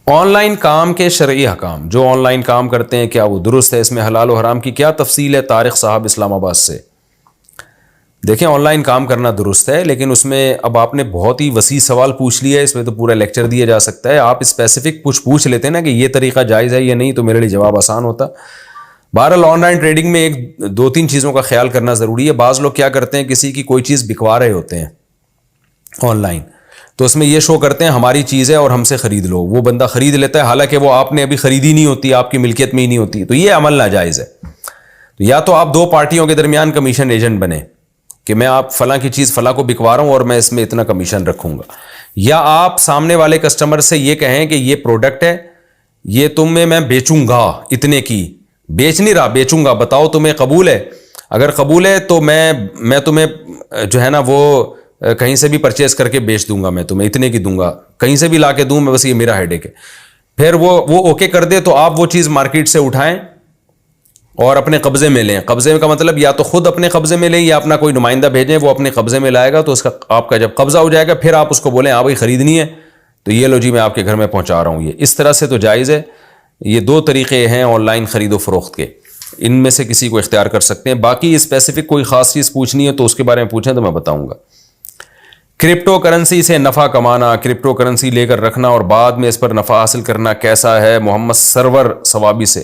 On line کام کے شرعی حکام، جو آن لائن کام کرتے ہیں کیا وہ درست ہے؟ اس میں حلال و حرام کی کیا تفصیل ہے؟ طارق صاحب اسلام آباد سے۔ دیکھیں آن لائن کام کرنا درست ہے، لیکن اس میں اب آپ نے بہت ہی وسیع سوال پوچھ لیا ہے، اس میں تو پورا لیکچر دیا جا سکتا ہے۔ آپ اسپیسیفک کچھ پوچھ لیتے نا کہ یہ طریقہ جائز ہے یا نہیں، تو میرے لیے جواب آسان ہوتا۔ بہرحال آن لائن ٹریڈنگ میں ایک دو تین چیزوں کا خیال کرنا ضروری ہے۔ بعض لوگ کیا کرتے ہیں، کسی کی کوئی چیز بکوا رہے ہوتے ہیں آن لائن، تو اس میں یہ شو کرتے ہیں ہماری چیز ہے اور ہم سے خرید لو، وہ بندہ خرید لیتا ہے حالانکہ وہ آپ نے ابھی خریدی نہیں ہوتی، آپ کی ملکیت میں ہی نہیں ہوتی، تو یہ عمل ناجائز ہے۔ تو یا تو آپ دو پارٹیوں کے درمیان کمیشن ایجنٹ بنے کہ میں آپ فلاں کی چیز فلاں کو بکوا رہا ہوں اور میں اس میں اتنا کمیشن رکھوں گا، یا آپ سامنے والے کسٹمر سے یہ کہیں کہ یہ پروڈکٹ ہے، یہ تمہیں میں بیچوں گا اتنے کی، بیچ نہیں رہا بیچوں گا، بتاؤ تمہیں قبول ہے؟ اگر قبول ہے تو میں تمہیں جو ہے نا وہ کہیں سے بھی پرچیز کر کے بیچ دوں گا، میں تمہیں اتنے کی دوں گا، کہیں سے بھی لا کے دوں میں، بس یہ میرا ہیڈیک ہے۔ پھر وہ اوکے کر دے تو آپ وہ چیز مارکیٹ سے اٹھائیں اور اپنے قبضے میں لیں۔ قبضے کا مطلب یا تو خود اپنے قبضے میں لیں یا اپنا کوئی نمائندہ بھیجیں، وہ اپنے قبضے میں لائے گا، تو اس کا آپ کا جب قبضہ ہو جائے گا پھر آپ اس کو بولیں ہاں بھائی خریدنی ہے تو یہ لو جی میں آپ کے گھر میں پہنچا رہا ہوں۔ یہ اس طرح سے تو جائز ہے۔ یہ دو طریقے ہیں آن لائن خرید و فروخت کے، ان میں سے کسی کو اختیار کر سکتے ہیں۔ باقی اسپیسیفک کوئی خاص چیز پوچھنی ہے تو اس کے بارے میں پوچھیں تو میں بتاؤں گا۔ کرپٹو کرنسی سے نفع کمانا، کرپٹو کرنسی لے کر رکھنا اور بعد میں اس پر نفع حاصل کرنا کیسا ہے؟ محمد سرور ثوابی سے۔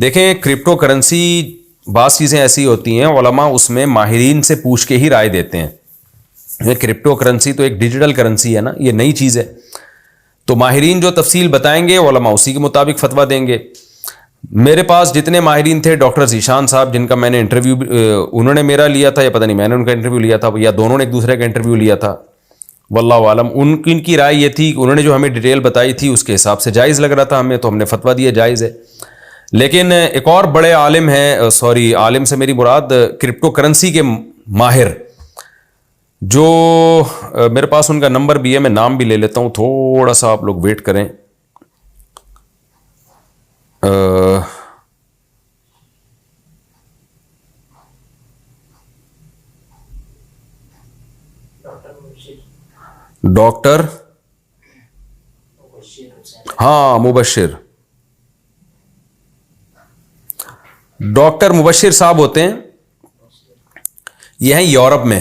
دیکھیں کرپٹو کرنسی بعض چیزیں ایسی ہوتی ہیں علماء اس میں ماہرین سے پوچھ کے ہی رائے دیتے ہیں۔ کرپٹو کرنسی تو ایک ڈیجیٹل کرنسی ہے نا، یہ نئی چیز ہے، تو ماہرین جو تفصیل بتائیں گے علماء اسی کے مطابق فتویٰ دیں گے۔ میرے پاس جتنے ماہرین تھے، ڈاکٹر ذیشان صاحب جن کا میں نے انٹرویو انہوں نے میرا لیا تھا یا پتہ نہیں میں نے ان کا انٹرویو لیا تھا، یا دونوں نے ایک دوسرے کا انٹرویو لیا تھا، واللہ عالم۔ ان کی رائے یہ تھی، انہوں نے جو ہمیں ڈیٹیل بتائی تھی اس کے حساب سے جائز لگ رہا تھا ہمیں، تو ہم نے فتویٰ دیا جائز ہے۔ لیکن ایک اور بڑے عالم ہیں، عالم سے میری مراد کرپٹو کرنسی کے ماہر، جو میرے پاس ان کا نمبر بھی ہے، میں نام بھی لے لیتا ہوں، تھوڑا سا آپ لوگ ویٹ کریں۔ ڈاکٹر مبشر، ڈاکٹر مبشر صاحب ہوتے ہیں، یہ ہیں یورپ میں،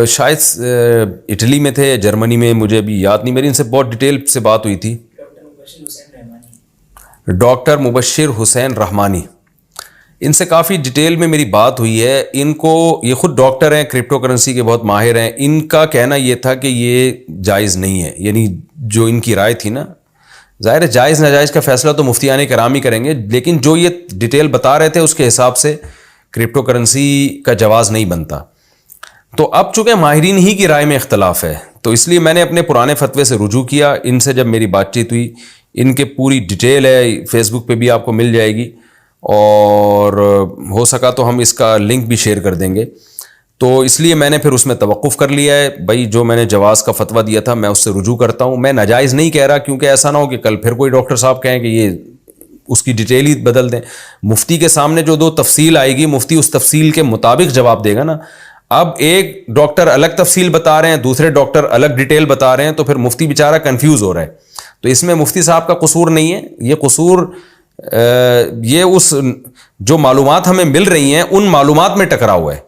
شاید اٹلی میں تھے، جرمنی میں، مجھے ابھی یاد نہیں، میری ان سے بہت ڈیٹیل سے بات ہوئی تھی۔ ڈاکٹر مبشر حسین رحمانی، ان سے کافی ڈیٹیل میں میری بات ہوئی ہے۔ ان کو، یہ خود ڈاکٹر ہیں، کرپٹو کرنسی کے بہت ماہر ہیں، ان کا کہنا یہ تھا کہ یہ جائز نہیں ہے، یعنی جو ان کی رائے تھی نا، ظاہر ہے جائز ناجائز کا فیصلہ تو مفتیان کرام ہی کریں گے، لیکن جو یہ ڈیٹیل بتا رہے تھے اس کے حساب سے کرپٹو کرنسی کا جواز نہیں بنتا۔ تو اب چونکہ ماہرین ہی کی رائے میں اختلاف ہے، تو اس لیے میں نے اپنے پرانے فتوے سے رجوع کیا۔ ان سے جب میری بات چیت ہوئی، ان کے پوری ڈیٹیل ہے، فیس بک پہ بھی آپ کو مل جائے گی، اور ہو سکا تو ہم اس کا لنک بھی شیئر کر دیں گے۔ تو اس لیے میں نے پھر اس میں توقف کر لیا ہے، بھائی جو میں نے جواز کا فتویٰ دیا تھا میں اس سے رجوع کرتا ہوں، میں ناجائز نہیں کہہ رہا، کیونکہ ایسا نہ ہو کہ کل پھر کوئی ڈاکٹر صاحب کہیں کہ یہ اس کی ڈیٹیل ہی بدل دیں۔ مفتی کے سامنے جو دو تفصیل آئے گی، مفتی اس تفصیل کے مطابق جواب دے گا نا۔ اب ایک ڈاکٹر الگ تفصیل بتا رہے ہیں، دوسرے ڈاکٹر الگ ڈیٹیل بتا رہے ہیں، تو پھر مفتی بیچارہ کنفیوز ہو رہا ہے۔ تو اس میں مفتی صاحب کا قصور نہیں ہے، یہ قصور یہ اس جو معلومات ہمیں مل رہی ہیں ان معلومات میں ٹکرا ہوا ہے۔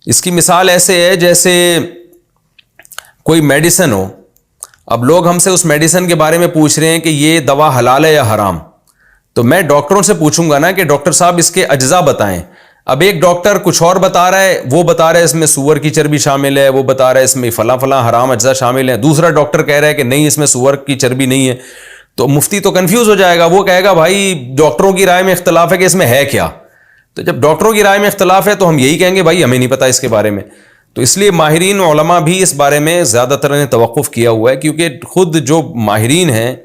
اس کی مثال ایسے ہے جیسے کوئی میڈیسن ہو، اب لوگ ہم سے اس میڈیسن کے بارے میں پوچھ رہے ہیں کہ یہ دوا حلال ہے یا حرام، تو میں ڈاکٹروں سے پوچھوں گا نا کہ ڈاکٹر صاحب اس کے اجزاء بتائیں۔ اب ایک ڈاکٹر کچھ اور بتا رہا ہے، وہ بتا رہا ہے اس میں سور کی چربی شامل ہے، وہ بتا رہا ہے اس میں فلاں فلاں حرام اجزاء شامل ہیں، دوسرا ڈاکٹر کہہ رہا ہے کہ نہیں اس میں سور کی چربی نہیں ہے، تو مفتی تو کنفیوز ہو جائے گا، وہ کہے گا بھائی ڈاکٹروں کی رائے میں اختلاف ہے کہ اس میں ہے کیا۔ تو جب ڈاکٹروں کی رائے میں اختلاف ہے تو ہم یہی کہیں گے بھائی ہمیں نہیں پتہ اس کے بارے میں۔ تو اس لیے ماہرین علماء بھی اس بارے میں زیادہ تر نے توقف کیا ہوا ہے، کیونکہ خود جو ماہرین ہیں،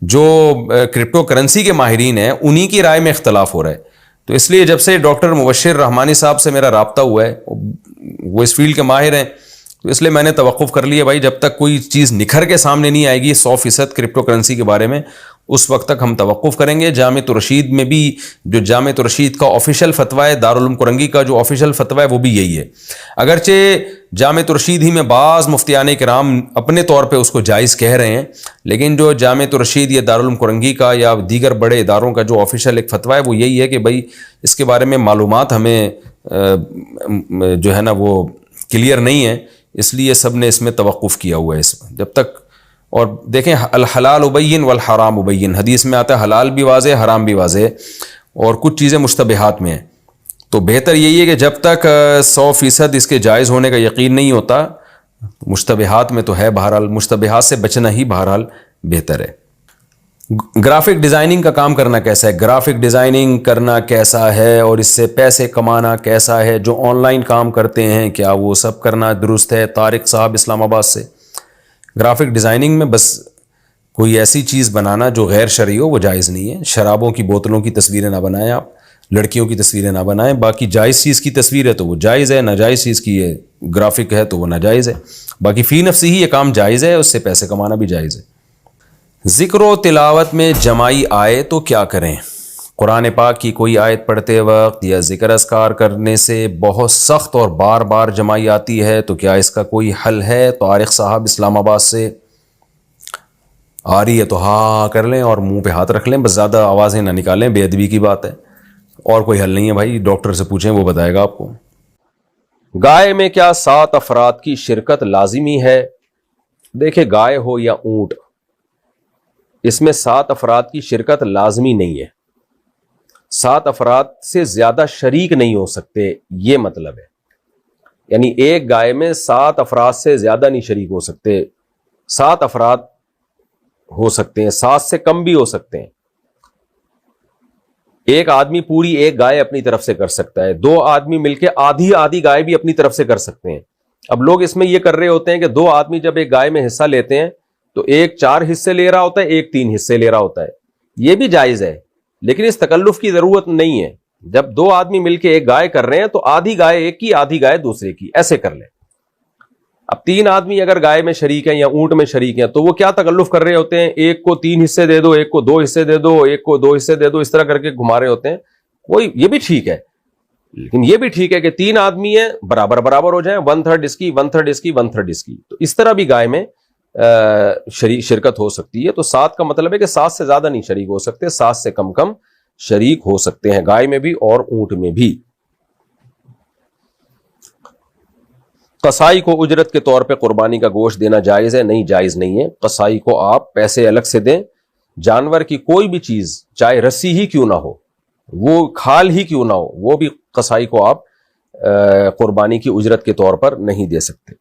جو کرپٹو کرنسی کے ماہرین ہیں، انہی کی رائے میں اختلاف ہو رہا ہے۔ تو اس لیے جب سے ڈاکٹر مبشر رحمانی صاحب سے میرا رابطہ ہوا ہے، وہ اس فیلڈ کے ماہر ہیں، تو اس لیے میں نے توقف کر لیا بھائی جب تک کوئی چیز نکھر کے سامنے نہیں آئے گی 100% کرپٹو کرنسی کے بارے میں، اس وقت تک ہم توقف کریں گے. جامعۃ الرشید میں بھی جو جامعۃ الرشید کا آفیشیل فتویٰ ہے، دارالعلوم کرنگی کا جو آفیشیل فتویٰ ہے وہ بھی یہی ہے. اگرچہ جامعۃ الرشید ہی میں بعض مفتیان کرام اپنے طور پہ اس کو جائز کہہ رہے ہیں، لیکن جو جامعۃ الرشید یا دارالعلوم کرنگی کا یا دیگر بڑے اداروں کا جو آفیشیل ایک فتویٰ ہے وہ یہی ہے کہ بھائی اس کے بارے میں معلومات ہمیں جو ہے نا وہ کلیئر نہیں ہے، اس لیے سب نے اس میں توقف کیا ہوا ہے اس جب تک. اور دیکھیں الحلال ابین والحرام ابین، حدیث میں آتا ہے حلال بھی واضح حرام بھی واضح، اور کچھ چیزیں مشتبہات میں ہیں. تو بہتر یہی ہے کہ جب تک 100% اس کے جائز ہونے کا یقین نہیں ہوتا، مشتبہات میں تو ہے، بہرحال مشتبہات سے بچنا ہی بہرحال بہتر ہے. گرافک ڈیزائننگ کا کام کرنا کیسا ہے؟ گرافک ڈیزائننگ کرنا کیسا ہے اور اس سے پیسے کمانا کیسا ہے؟ جو آن لائن کام کرتے ہیں کیا وہ سب کرنا درست ہے؟ طارق صاحب اسلام آباد سے. گرافک ڈیزائننگ میں بس کوئی ایسی چیز بنانا جو غیر شرعی ہو وہ جائز نہیں ہے. شرابوں کی بوتلوں کی تصویریں نہ بنائیں، آپ لڑکیوں کی تصویریں نہ بنائیں. باقی جائز چیز کی تصویر ہے تو وہ جائز ہے، ناجائز چیز کی ہے گرافک ہے تو وہ ناجائز ہے. باقی فی نفسی ہی یہ کام جائز ہے، اس سے پیسے کمانا بھی جائز ہے. ذکر و تلاوت میں جمائی آئے تو کیا کریں؟ قرآن پاک کی کوئی آیت پڑھتے وقت یا ذکر اذکار کرنے سے بہت سخت اور بار بار جمائی آتی ہے تو کیا اس کا کوئی حل ہے؟ طارق صاحب اسلام آباد سے. آ رہی ہے تو ہاں کر لیں اور منہ پہ ہاتھ رکھ لیں، بس زیادہ آوازیں نہ نکالیں، بے ادبی کی بات ہے. اور کوئی حل نہیں ہے بھائی، ڈاکٹر سے پوچھیں وہ بتائے گا آپ کو. گائے میں کیا 7 افراد کی شرکت لازمی ہے؟ دیکھیں گائے ہو یا اونٹ، اس میں 7 افراد کی شرکت لازمی نہیں ہے. 7 افراد سے زیادہ شریک نہیں ہو سکتے، یہ مطلب ہے. یعنی ایک گائے میں 7 افراد سے زیادہ نہیں شریک ہو سکتے. 7 افراد ہو سکتے ہیں، 7 سے کم بھی ہو سکتے ہیں. ایک آدمی پوری ایک گائے اپنی طرف سے کر سکتا ہے، 2 آدمی مل کے آدھی گائے بھی اپنی طرف سے کر سکتے ہیں. اب لوگ اس میں یہ کر رہے ہوتے ہیں کہ 2 آدمی جب ایک گائے میں حصہ لیتے ہیں تو ایک 4 حصے لے رہا ہوتا ہے، ایک 3 حصے لے رہا ہوتا ہے. یہ بھی جائز ہے لیکن اس تکلف کی ضرورت نہیں ہے. جب 2 آدمی مل کے ایک گائے کر رہے ہیں تو آدھی گائے ایک کی آدھی گائے دوسرے کی، ایسے کر لیں. اب 3 آدمی اگر گائے میں شریک ہیں یا اونٹ میں شریک ہیں تو وہ کیا تکلف کر رہے ہوتے ہیں؟ ایک کو 3 حصے دے دو، ایک کو 2 حصے دے دو، ایک کو 2 حصے دے دو، اس طرح کر کے گھما رہے ہوتے ہیں. یہ بھی ٹھیک ہے، لیکن یہ بھی ٹھیک ہے کہ 3 آدمی ہیں برابر ہو جائیں، 1/3 اس کی 1/3 اس کی 1/3 اس کی، تو اس طرح بھی گائے میں شرکت ہو سکتی ہے. تو 7 کا مطلب ہے کہ 7 سے زیادہ نہیں شریک ہو سکتے، 7 سے کم شریک ہو سکتے ہیں گائے میں بھی اور اونٹ میں بھی. قصائی کو اجرت کے طور پہ قربانی کا گوشت دینا جائز ہے؟ نہیں، جائز نہیں ہے. قصائی کو آپ پیسے الگ سے دیں. جانور کی کوئی بھی چیز چاہے رسی ہی کیوں نہ ہو، وہ کھال ہی کیوں نہ ہو، وہ بھی قصائی کو آپ قربانی کی اجرت کے طور پر نہیں دے سکتے.